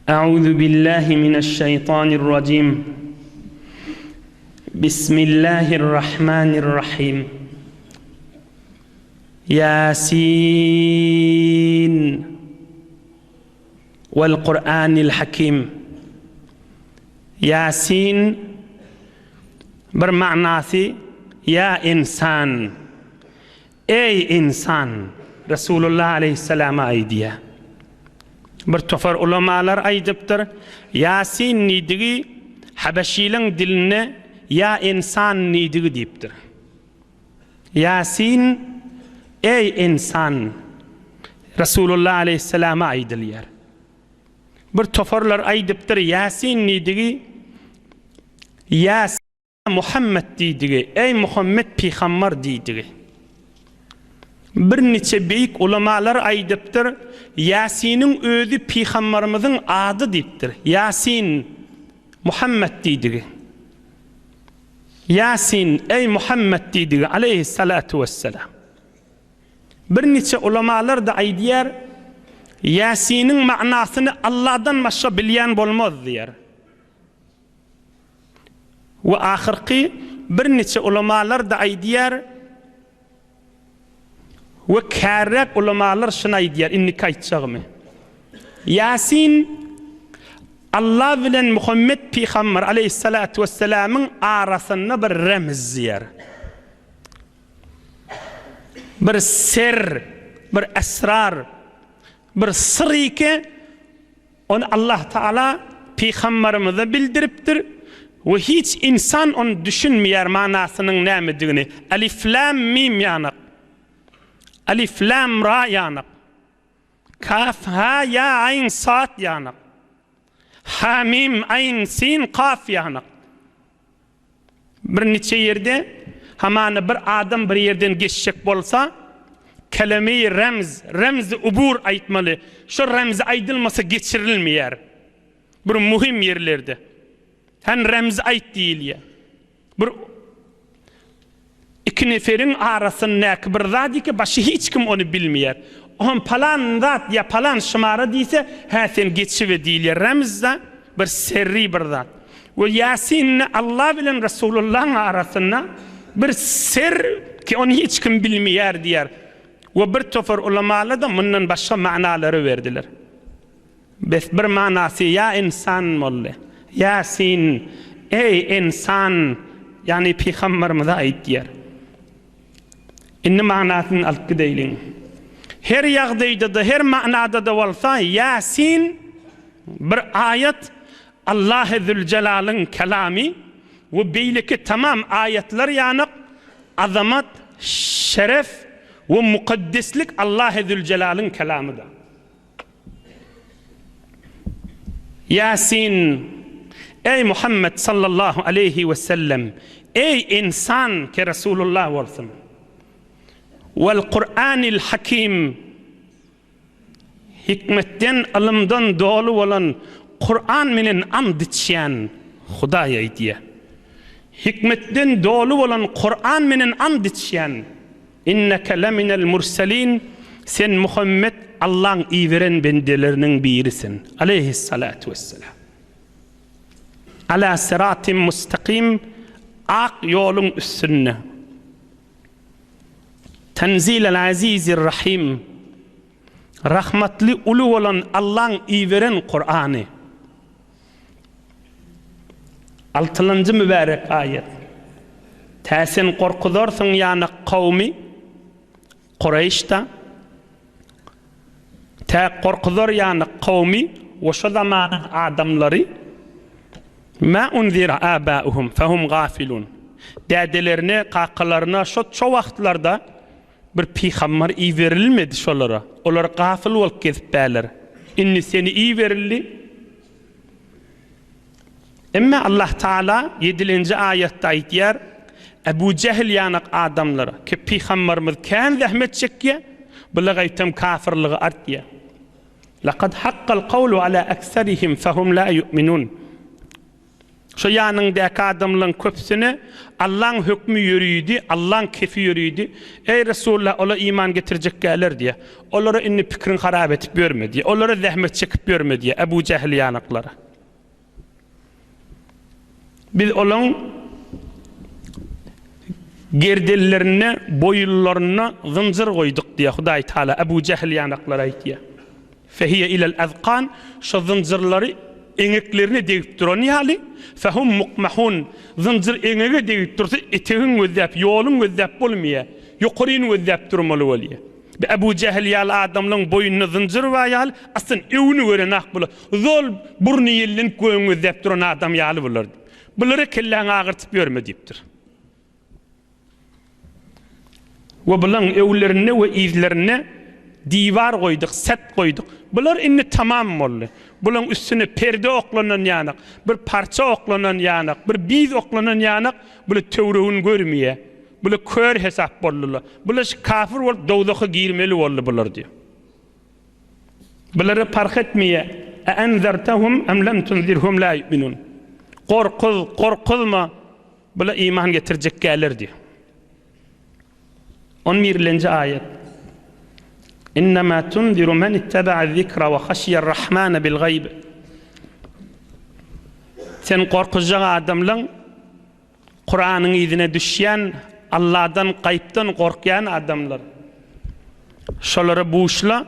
أعوذ بالله من الشيطان الرجيم. بسم الله الرحمن الرحيم. ياسين والقرآن الحكيم. ياسين برمعناثي يا إنسان، أي إنسان. رسول الله عليه السلام أيديه برتفر علماءlar aydıptır. Yasin nidigi Habeşilerin diline ya insan nidigi deyiptir. Yasin ey insan Resulullah aleyhisselama aydılıyor. Bir tofarlar aydıptır. Yasin nidigi Yasin Muhammed diydige, ey Muhammed peygamber diydige. Bir neçe büyük ulamalar aydıptır. Yasin'in özü peygamberimizin adı deyiptir. Yasin Muhammed diydige. Yasin ey Muhammed diydige aleyhissalatu vesselam. Bir neçe ulamalar da aydiyar Yasin'in manasını Allah'dan başka bilyen bolmaz diyer. Ve ahirki bir neçe ulamalar da aydiyar ve kârrak ulamalar şuna aydiyar inni kaytçağımı. Yasin Allah bilen Muhammed Peygamber aleyhissalatu vesselam'ın arasında bir remz yer. Bir sir, bir esrar, bir sır ki onu Allah Teala Peygamberimize bildiriptir. Ve hiç insan onu düşünmeyer manasının nämediğini. Alif lam mim yanık. Alif lam ra yanık. Kaf ha ya ayn sad yanık. Ha mim ayn sin kaf yanık. Bir neçe yerde hamanı bir adam bir yerden geçecek bolsa kelime-i remz ubur aytmalı. Şu remz aydılmasa geçirilmeyer. Bir muhim yerlerde. Hen remz ayt değil ya. Bir iki neferin arasındaki bir zat ki başı hiç kim onu bilmeyer. On palan zat ya palan şımara deyse ha sen geçive değil ya. Remz da bir sirri bir zat. Ve Yasin Allah bilen Resulullah'ın arasında bir sir ki onu hiç kim bilmeyer diyer. Ve bir tofer ulamalar da bundan başka manaları verdiler. Bir manası ya insan molle. Yasin ey insan yani peygamberimize ait diyer. İnne manasını alıp deylin. Her yağdayda da her manada da olsa Yasin bir ayet Allah-u Zülcelal'ın kelami ve beyleki tamam ayetler yanık azamat, şeref ve mukaddeslik Allah-u Zülcelal'ın kelamıdır. Yasin ey Muhammed sallallahu aleyhi ve sellem, ey insan ki Resulullah olsun. Vel Kur'anil Hakim, hikmetten, ilimden dolu olan Kur'an menen and içen Hudaya diye. Hikmetten dolu olan Kur'an menen and içen inneke leminel murselin, sen Muhammed Allah'ın iveren bendelerinin birisin. Aleyhissalatu vesselam. Ala sıratim mustakim, ak yolun üstünne. Tenzil-el Azizir-Rahim, rahmetli ulu olan Allah'ın iveren Kur'an'ı. 6. mübarek ayet. Täsen korkudarsın yani kavmi Kureyş'ta. Ta korkudar yani kavmi ve şu zamanın adamları ma unzira abauhum fahum gafilun. Dedelerine, kakalarına şu vaxtlarda bir peygamber iyi verilmedi şolara. Olar gafil olup gezipler. İnni seni iyi verildi. Ama Allah Teala 7. ayette aytıyor. Ebu Cehil yanak adamlara ki peygamberimiz kan zahmet çekye bilagaytem kafirliği artya. Laqad haqqal qawlu ala aksarihim fahum la yu'minun. Şu yanındaki adamların köpsüne Allah'ın hükmü yürüydü, Allah'ın kefi yürüydü. Ey Resulullah, ola iman getirecek gelir diye. Onlara inni fikrin harap etip görme diye. Onlara zahmet çekip görme diye. Ebu Cehil yanaklara. Biz olan gerdellerine, boyullarına zıncır koyduk diye Huday Teala Ebu Cehil yanaklara aytiye. Fehiye ilel azqan, şu zıncırları eňeklerine degip duran ýaly fehum muqmahun zınjyr eňege degip dursa etegiň gözläp ýoluň gözläp bolmaýa ýokaryny gözläp durmaly bolýar. Ebu Cehil ýaly adamlaryň boýunyna zınjyr we ýaly asyn ewini görenak bolar. Zol burny ýelin göňe gözläp duran adam ýaly bolar. Bulary kelläň agyrtyp ýörme diýipdir. We bulan ewlerine we izlerine divar koyduk, set koyduk. Bular inni tamam boldy. Bulan üstüne perde oklanan yanak, bir parça oklanan yanak, bir biz oklanan yanak, bula töwregin görmeýe. Bula kör hesap boldylar. Bula kafir bolup dowdaga girmeli boldy bular diýär. Bulary fark etmeýe. Enzertehum em lem tunzirhum la yu'minun. Korkuzma. Bula iman getirjek gelir diýär. 11-nji ayet. İnnemâ tunziru men itteba'a zikra ve haşiyar rahmâne bil gayb. Sen korkacak adamlaryň Kur'anyň izine düşýän, Allah'dan gaýpdan korkýan adamlar. Şolary buşla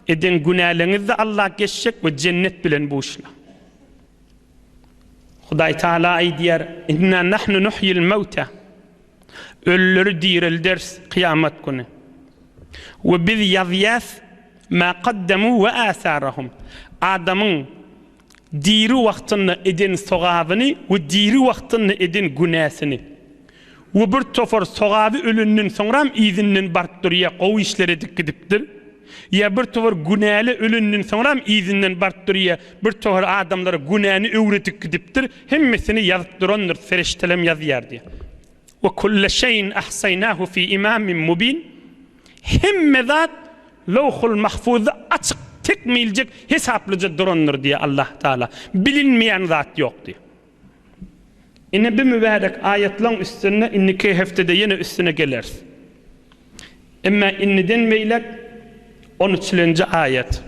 eden günäliňizde Allah geçecek ve cennet bilen buşla. Hudaý Taala aýdýar: "Inna nahnu nuhyil mauta." Ölleri dirilders kıyamet günü. Ve biz yazýas ma qaddamu ve asarahum. Adamın diri wagtyny eden sogabyny we diri wagtyny eden günäsini. We bir tofor sogaby ölünden soňram izinden barp durýa gowy işlere dikdipdir. Ya bir tofor günäli ölünden soňram izinden barp durýa bir tofor adamlar günäni öwretip gidipdir. Hemmesini ýazyp durandyr, feriştelem ýazýar diýär. Ve kulle şeyin ahsaynahu fi imamin mubin. Hemme zat lawhul mahfuzda açık tekmilecek hesaplıca durandır diye Allah Teala. Bilinmeyen zat yok diye. Ine bir mübarek ayetlerin üstüne inniki heftede yine üstüne geliriz. Ama inniden meylek 13. ayet.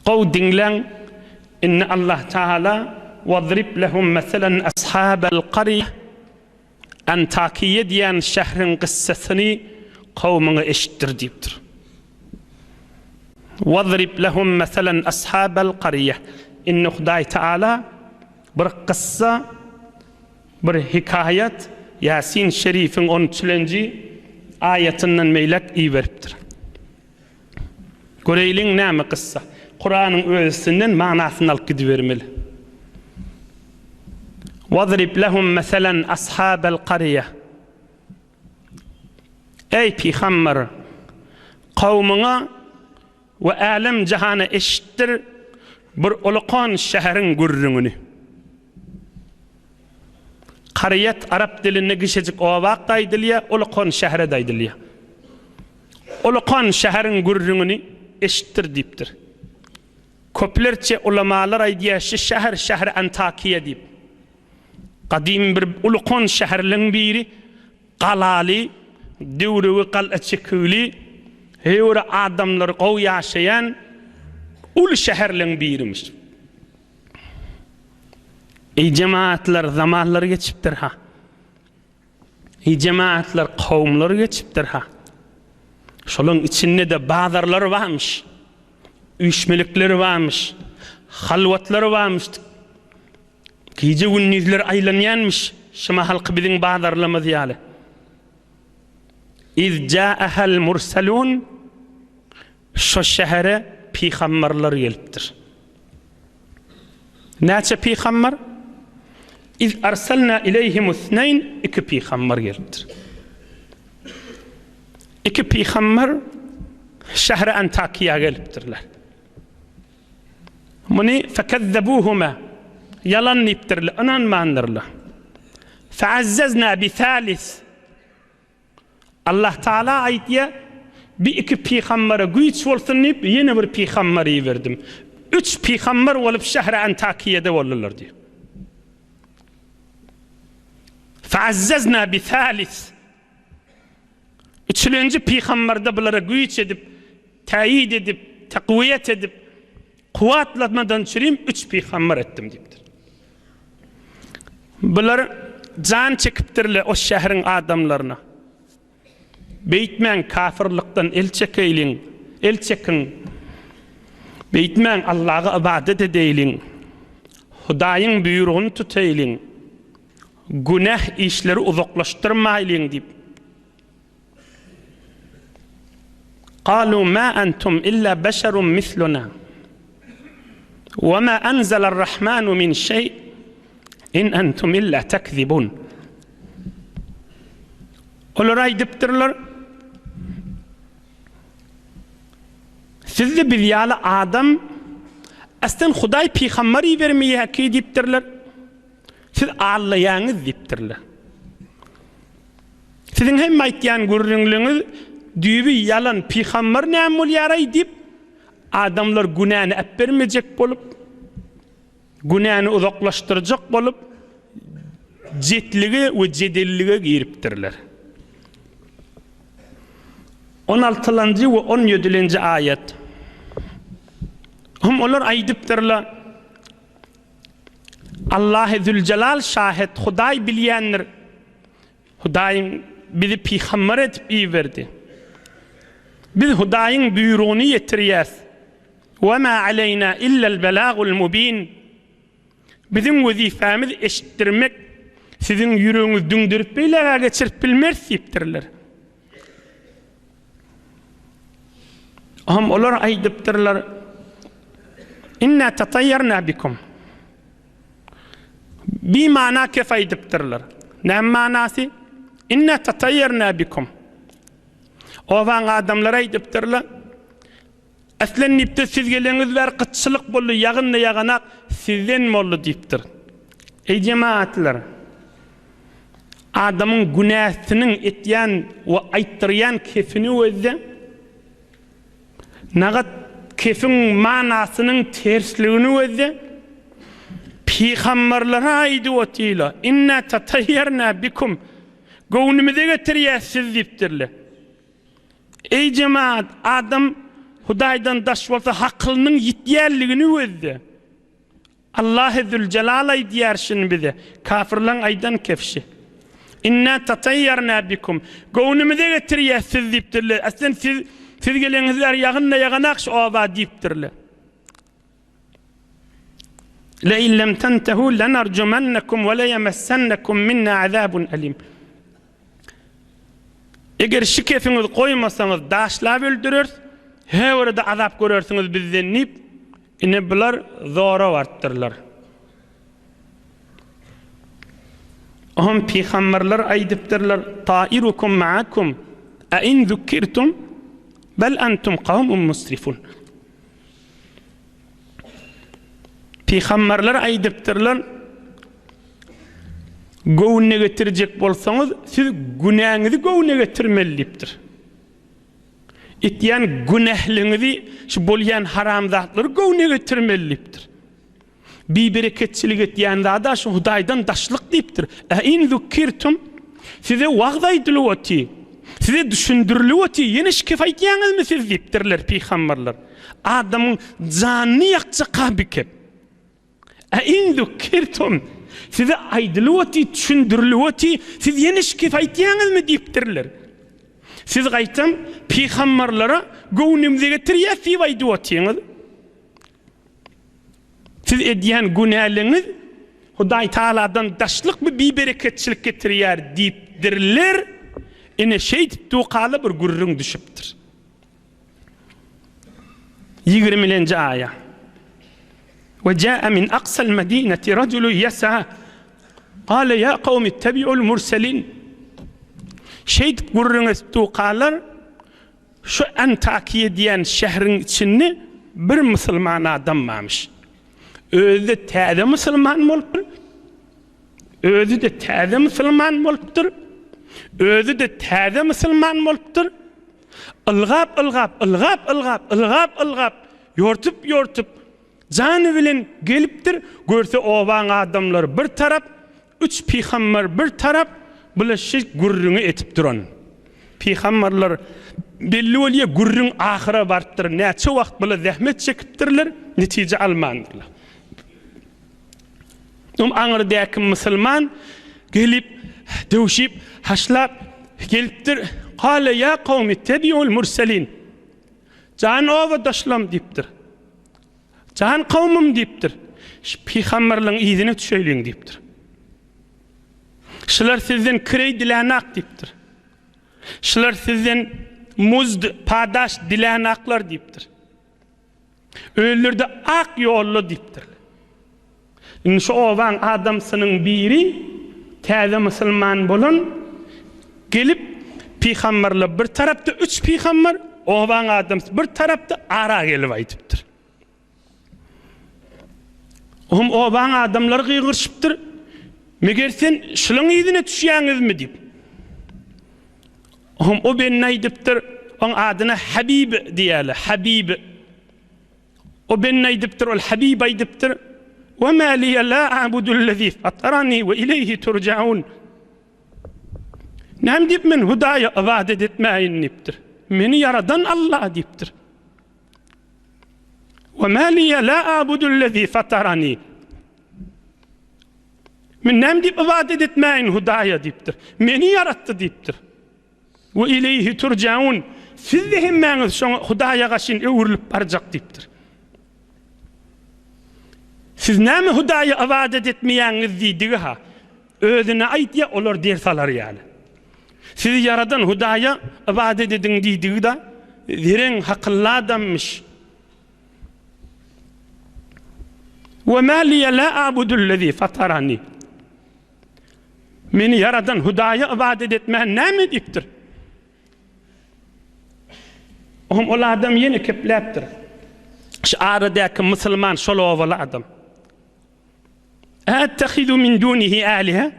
Qaw dinlen inne Allah Teala وَضْرِبْ لَهُمْ مَثَلًا أَصْحَابَ الْقَرْيَةِ Antakiye diýen şähriň gyssasyny kawmyňa eşitdir diýipdir. وَضْرِبْ لَهُمْ مَثَلًا أَصْحَابَ الْقَرْيَةِ Inne Hudaý Taala bir kıssa, bir hikayet Yasin Şerifiň 13. ayetinden meylek iýeripdir. Göreýliň näme kıssa? Kur'anyň özünden manasyny alyp gidibermeli. وَضْرِبْ لَهُمْ مَثَلًا أَصْحَابَ الْقَرْيَةِ Ey Peygamber, kavmına ve alem cihana eşittir bir ulukan şehrin gürrüňini. Qariyat Arap dilinde gişecik ovaq daýdylýa, ulukan şehre daýdylýa. Ulukan şehrin gürrüňini eşittir diýipdir. Köplerçe ulamalar aýdýar, şu şäher Antakiya diýip. Qadim bir ulukan şäherliň biri Qalali, döwrewi qal'açykly, hewre adamlar gow ýaşaýan ul şäherliň birimiş. Ey cemaatlar, zamanlar geçipdir ha. Ey cemaatlar, kawmlar geçipdir ha. Şolaryň içinde de bazarlar barmış. Üýşmelikler barmış. Halwatlar barmış. Gece gündüzler aylanýanmış. Şuma halky biziň bazarlamaz ýaly. İz ja'ahal mursalun şu şähere peýgamberler gelipdir. Näçe peýgamber? İz arsalna ileyhim ithnayn, iki peýgamber gelipdir. İki peýgamber şähere Antakiya gelipdirler. Muni fekezzebuhuma yalan niptirler, inanmandyrlar. Feazzazna bi thalith. Allah Taala aýtýar, bir iki peýgambere güýç bolsun diýip ýene bir peýgamberi berdim. 3 peýgamber bolup şäher Antakiyada boldylar diýär. Fa'azzazna bi thalith. Üçüncü peygamberdə bunlara güç edip, tayid edip, takviyet edip, kuvvetlatmadan çürüyüm 3 peygamber ettim deyipdir. Bunlar can çekiptirler o şehrin adamlarına. Beytmen kafirlikten el çekin. Beytmen Allah'a ibadet edeylin. Hudayın buyruğunu tuteylin. Günah işleri uzaklaştırmaylin deyip. قالوا ما أنتم إلا بشر مثلنا وما أنزل الرحمن من شيء إن أنتم إلا تكذبون. Onlar aydıptırlar. Siz de bir yalı adam aslen Huday peygamberi vermeye ki deyiptirler. Siz ağlayanız deyiptirler. Sizin hem aytyan görünlüğünüz düğü yalan peygamber näme bolýar deyip adamlar günahını äpbermejek bolup günahını uzaklaştıracak bolup jetlige we jedellige giripdirler. 16-njy we 17-nji ayet. Onlar aýdypdyrlar. Allah-ı Zülcelal şahit, Huday bilýändir. Hudaýyň bizi peygamber etip iýerdi. Biz Hudaýyň buyruğunu yetirýäs. Ve ma aleyna illa'l belagul mubin. Bizim wezifamiz eşitdirmek. Sizin ýüregiňiz düňdürip beýle geçirip bilmez diýipdirler. Onlar aýdypdyrlar. İnna tatayyarna bikum. Bir mana kef aýdypdyrlar. Näme manasy? İnna tatayyarna bikum. Ovan adamlar aýdypdyrlar. Aslen nipde siz geleňiz ber qıtçylyk boldy, ýagynda ýaganak sizden boldy diýipdir. Ey cemaatlar. Adamın günahynyň etýän we aýtdyrýan kefini özde nagat kefin manasynyň tersligini özde peygamberlere aýdy otýla. Inna tatayyarna bikum. Gownymyzy getirýär siz diýipdirler. Ey cemaat, adam Hudaýdan daş bolsa hakylynyň ýitýärligini özde. Allah-ı Zülcelal aýdýär şunu bize. Kafirlaň aýdan kefşi. Inna tatayyarna bikum. Gownymyzy getirýär siz diýipdirler. Aslen siz geleňizler ýagynda ýaganak şu oba diýipdirler. La in lam tantahu lanarjumannakum wa la yamassannakum minna azabun alim. Eger şu kefiniz koymasaňyz daşlap öldürür, hewerede azap görersiňiz bizden nip, ine bular zora wartdyrlar. Ohum peygamberler aýdypdyrlar, ta'irukum ma'akum a in zukkirtum bel antum qawmun musrifun. Peygamberler aýdypdyrlar, gowne getirjek bolsaňyz siz günahyňyzy gowne getirmelipdir. Etýän günahlyňyzy şu bolýan haram zatlary gowne getirmelipdir. Bibereketçilik etýän zada şu Hudaýdan daşlyk diýipdir. In zukkirtum size wagdaýdylypdy. Size düşündirilypdy. Ýene şikef aýtýaňyzmy siz diýipdirler peygamberler. Adamyň janyny ýakça kabikep. In zukkirtum size aýdylypdy, düşündirilypdy. Siz ýene şikef aýtýaňyzmy diýipdirler. Siz gaýtam peygamberlere gownymyzy getirýär diýip aýdypdyňyz. Siz edýän günahlyňyz Hudaý Taaladan daşlykmy bibereketçilik getirýär diýipdirler. Ine şeýt tuqaly bir gurrun düşüpdir. 20-nji aýa. Ve jaa min aqsal madinati rajulun yas'a. Qala ya qawmi ittabi'ul mursalin. Şeýt gurrun tuqalar şu Antakiya diýen şähriň içinde bir musulman adam varmış. Özü täze musulman bolupdyr. Özü de täze musulman bolupdyr. Özü de täze musulman bolupdyr. Ilgap yortup jany bilen gelipdir. Görse owan adamlar bir tarap, üç peygamber bir tarap bulaşık gurrunu etip duran. Peygamberler belli oluyor gurrun ahira barıptır. Neçe vakt böyle zahmet çekiptirler, netice almandırlar. Anırdaki Müslüman gelip, dövüşüp, haşlap, geliptir. Kale ya kavmi tebi'ul murselin. Can ova daşlam deyiptir. Can kavmim deyiptir. Peygamberlerin izine tüşeyleyin deyiptir. Şular sizden kirey dilanak deyiptir. Şular sizden muzd padaş dilanaklar deyiptir. Öllerde ak yollu deyiptir. Şu ovan adamsının biri täze Müslüman bolun gelip peygamberler bir tarafta üç peygamber ovan adam bir tarafta ara gelip aytıptır. Ovan adamlar gıygırşıptır. Meger sen şunun izine düşýäňiz mi deyip. O ben näýdipdir? On adına Habib diýäler. Habib. O ben näýdipdir? Ol Habib aýdypdyr. وَمَا لِيَ لَا أَعْبُدُ الَّذ۪ي فَطَرَنِي وَإِلَيْهِ تُرْجَعُونَ. Nem deyip men Hudaya ibadet etmeyin deyipdir. Meni yaradan Allah deyipdir. وَمَا لِيَ لَا أَعْبُدُ الَّذ۪ي فَطَرَنِي. Men nem deyip ibadet etmeyin Hudaya deyipdir. Meni yarattı deyipdir. وَإِلَيْهِ تُرْجَعُونَ. Siz de hemmeniz şoňa Hudaya gaşyn öwürlüp barjak deyipdir. Siz näme Hudaýa ibadet etmeýäňiz diýdigi ha? Özüne aýtýa olar dersalar ýaly. Sizi yaradan Hudaýa ibadet edin diýdigi da diren hakylly adammış. وَمَا لِيَ لَا أَعْبُدُ الَّذ۪ي فَطَرَنِي. Meni yaradan Hudaýa ibadet etmeýän näme diýipdir? Ol adam ýene kepläpdir. Şu aradaky Müslüman şol owaly adam. أَتَّخِذُ مِنْ دُونِهِ آلِهَةً.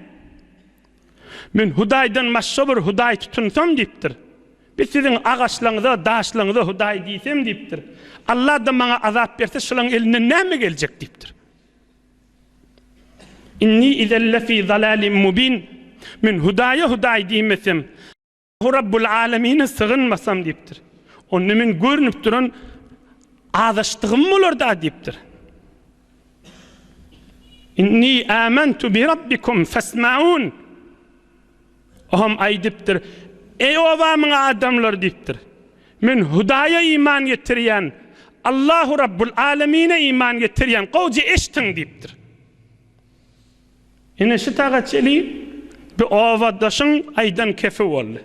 Men Hudaýdan maşşa bir Hudaý tutunsam diýipdir. Bir sizin agaçlaryňyza, daşlaryňyza Hudaý diýsem diýipdir. Allah da maňa azap berse şolaň elinden näme geljek diýipdir. İnni izel lefî zalalin mubin. Men Hudaýa Hudaý diýmesem, Rabbul Alamine sığınmasam diýipdir. Onu men görnüp duran azaşdygym bolar da diýipdir. İnni amantu bi rabbikum fasma'un. Oham aýdypdyr. Ey owamyň adamlar diýipdir. Men Hudaýa iman getirýän, Allahu Rabbul Alamine iman getirýän gowjy eştin diýipdir. Ene şu tagaçly bir owadaşyň aýdan kefe boldy.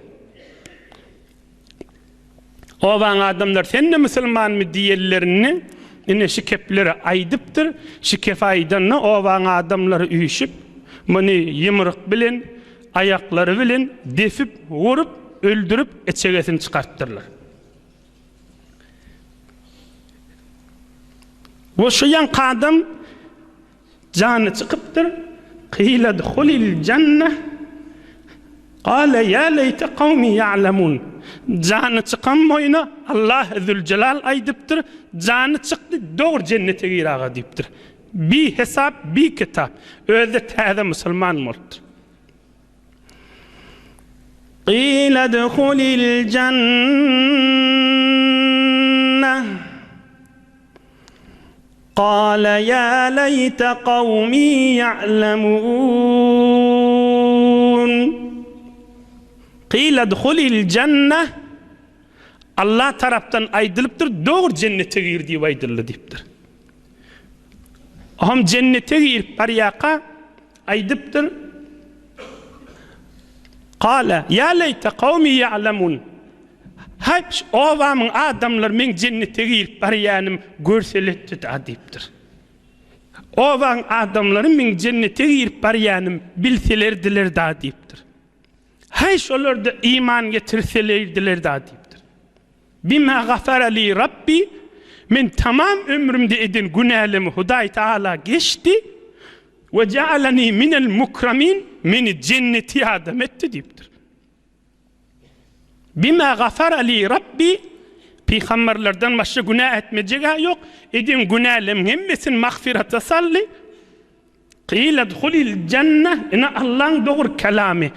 Owan adamlar sen de Müslüman mı diýerlerini ene şu kepleri aýdypdyr. Şu kefe aýdanna owan adamlary üýşüp, meni ýymryk bilen, aýaklary bilen defip, vurup, öldürüp eçegesini çykartdyrlar. Bu şoyan kadam jany çykypdyr. Qila dkhulil jannah. Qala ya leyte qawmi ya'lamun. Jany çykan moyna Allah Zülcelal aýdypdyr. Jany çykdy, dogry jennete giraga diýipdir. Bi hesap, bi kitap. Özde täze Müslüman bolupdyr. Qila dkhulil jannah. قال يا ليت قومي يعلمون. قيل ادخل الجنة. Allah taraftan aýdylypdyr, dogry jennete gir diýip aýdyldy diýipdir. Aham jennete girip barýaka aýdypdyr. Qala ya leyte qawmi ya'lamun. Hep ovamın adamlar men jennete girip barýanym görseletdi da diýipdir. Ovan adamlary men jennete girip barýanym bilselerdiler da diýipdir. Hay şolary da iman getirselerdiler da diýipdir. Bima gafara li rabbi, men tamam ömrümde edin günahlarymı Hudaý Taala geçti ve ja'alani minel mukramin, meni jenneti adam etdi diýipdir. Bima gafara li rabbi, peygamberlerden başka günah etmeyeceği yok. Edin günahlarım hemmesini mağfirata salli. Qila dkhulil cenneh ina Allah'ın doğru kelamı.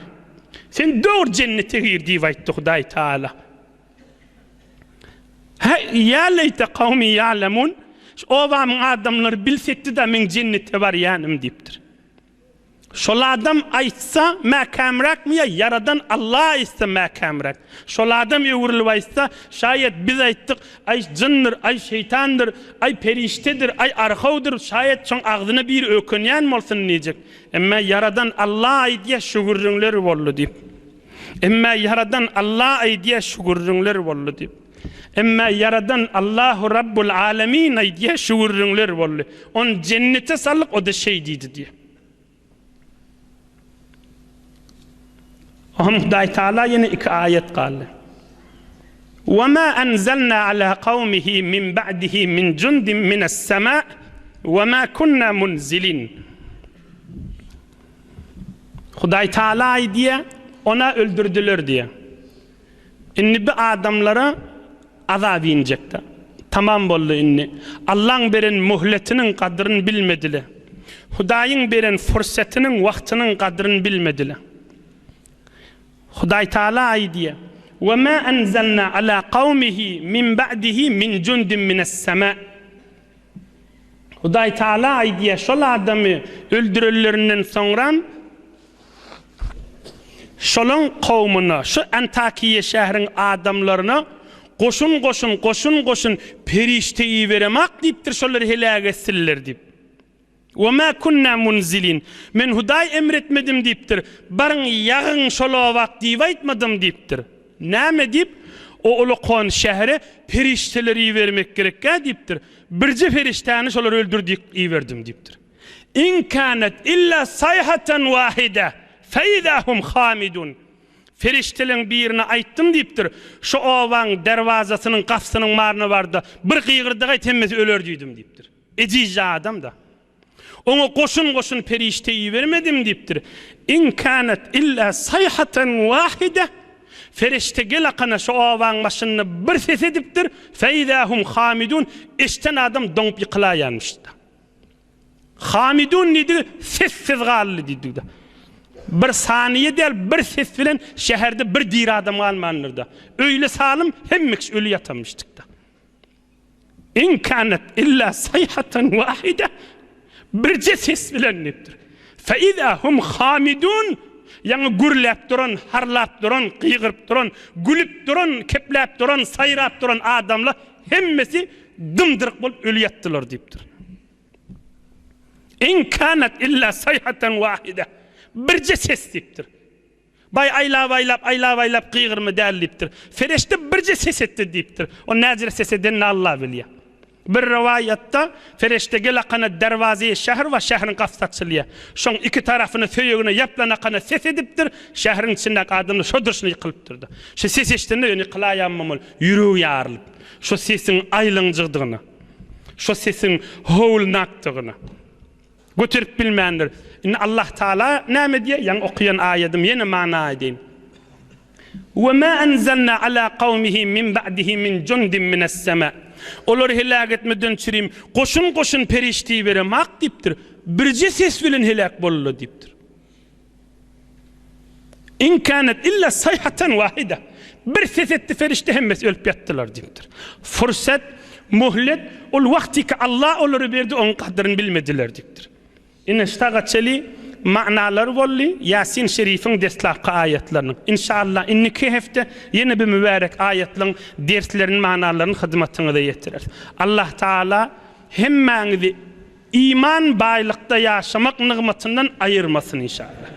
Sen doğru cennete gir diye aytdı Hudaý Taala. Ya leyte kavmi ya'lemun. O vamın adamlar bilsetdi da men cennete var yanım deyipdir. Şol adam aytsa makamrak mı ya yaradan Allah aytsa makamrak. Şol adam öwürlüp aytsa şayet biz ayttık ay jindir, ay şeytandır, ay periştedir, ay arhawdır, şayet çoň agdyna bir ökünýän bolsun nejek. Emma yaradan Allah aýdýa şükürlüňler boldy diýip. Emma yaradan Allah aýdýa şükürlüňler boldy diýip. Emma yaradan Allahu Rabbul Alamin aýdýa şükürlüňler boldy. On cennete salyk o da şey diýdi diýip. Hudaý Taala yine iki ayet kaldı. وَمَا أَنْزَلْنَا عَلَى قَوْمِهِ مِنْ بَعْدِهِ مِنْ جُنْدٍ مِنَ السَّمَاءِ وَمَا كُنَّا مُنْزِلِينَ. Hudaý Taala diye ona öldürdüler diye. İnni bir adamlara azap inecekti. Tamam boldu inni. Allah'ın beren muhletinin kadrını bilmediler. Hudaýyň beren fursatının wagtynyň kadrını bilmediler. Hudaý Taala aýdýar: "Wa ma anzalna ala qaumihi min ba'dihi min jundin minas sama." Hudaý Taala aýdýar: "Şol adamy öldürüllerinden soňra şolun kavmuna, şu Antakiya şäheriniň adamlaryna goşun perişteyi beremek diýipdir, şolary helak etsinler diýip. وَمَا كُنَّا مُنْزِلِينَ. Men Hudaý emretmedim diýipdir. Barın ýagyň şola wagt diýip aýtmadım diýipdir. Näme diýip? O ulukon şähere perişteleri bermek gerekkä diýipdir. Birji periştäni şolar öldürdik iýerdim diýipdir. İn kanat illa sayhatan wahida feidahum khamidun. Feriştelerin birine aýtdym diýipdir. Şu owaň derwazasynyň gapsynyň maryny barda bir gygyrdyga temmesi öler diýdim diýipdir. Ejiji adam da. Onu goşun perişteyi vermedim diýipdir. İn kanat illa sayhatan wahida. Ferişte gelakana şu owaň başyny bir ses edipdir. Feidahum khamidun. Eşten adam doňup ýykylaýanmışdy. Khamidun nidi? Sessiz gally diýdi. Bir saniye değil, bir ses bilen şehirde bir dir adam kalmanırdı. Öyle salım hemmek ölü yatamıştık da. İn kanat illa sayhatan wahida. Birce ses bilen nedir? Fe izâ hum hamidun. Yani gürlep duran, harlap duran, kıygırıp duran, gülüp duran, keplep duran, sayrap duran adamla hemmesi dımdırık bolup ölü yattılar deyiptir. İn kanat illa sayhatan wahida. Birce ses deyiptir. Bay aylap kıygırma däl deyiptir. Ferişte birce ses etti deyiptir. O näzire ses edenini Allah bilýär. Bir rivayatta ferişte gelakana derwazy şäher we şäheriň gafsatçylygy. Şoň iki tarafyny söýegine ýaplanakana ses edipdir. Şäheriň içindäki adamny şodurşyny ýyklypdyrdy. Şu ses eşitende ýöne ýyklaýanmamyl, ýüregi ýarylyp. Şu sesiň aýlyňjygyny, şu sesiň howlnakdygyny götürüp bilmändir. Allah Taala näme diýär? Ýa okuyan aýatim ýene mana edin. Wa ma anzalna ala qaumihi min ba'dihi min jundin minas sama. Olar helak etmeden çirim goşun perişti beremek diýipdir. Birje ses bilen helak boldy diýipdir. In kanat illa sayhatan wahida. Bir ses etdi ferişte hemmesi ölüp ýatdylar diýipdir. Fursat, muhlet, ol wagtyky Allah olary berdi, on kadryny bilmediler diýipdir. İne ştagatçely ma'nalar bolly Yasin şerifiň destlapky ayetlerini. İnşallah inniki hefte ýene bir mübarek ayetlerin derslerinin manalaryny hyzmatyňyza ýetirer. Allah Taala hemmäňizi iman baýlykda ýaşamak nygmatyndan aýyrmasyn inşallah.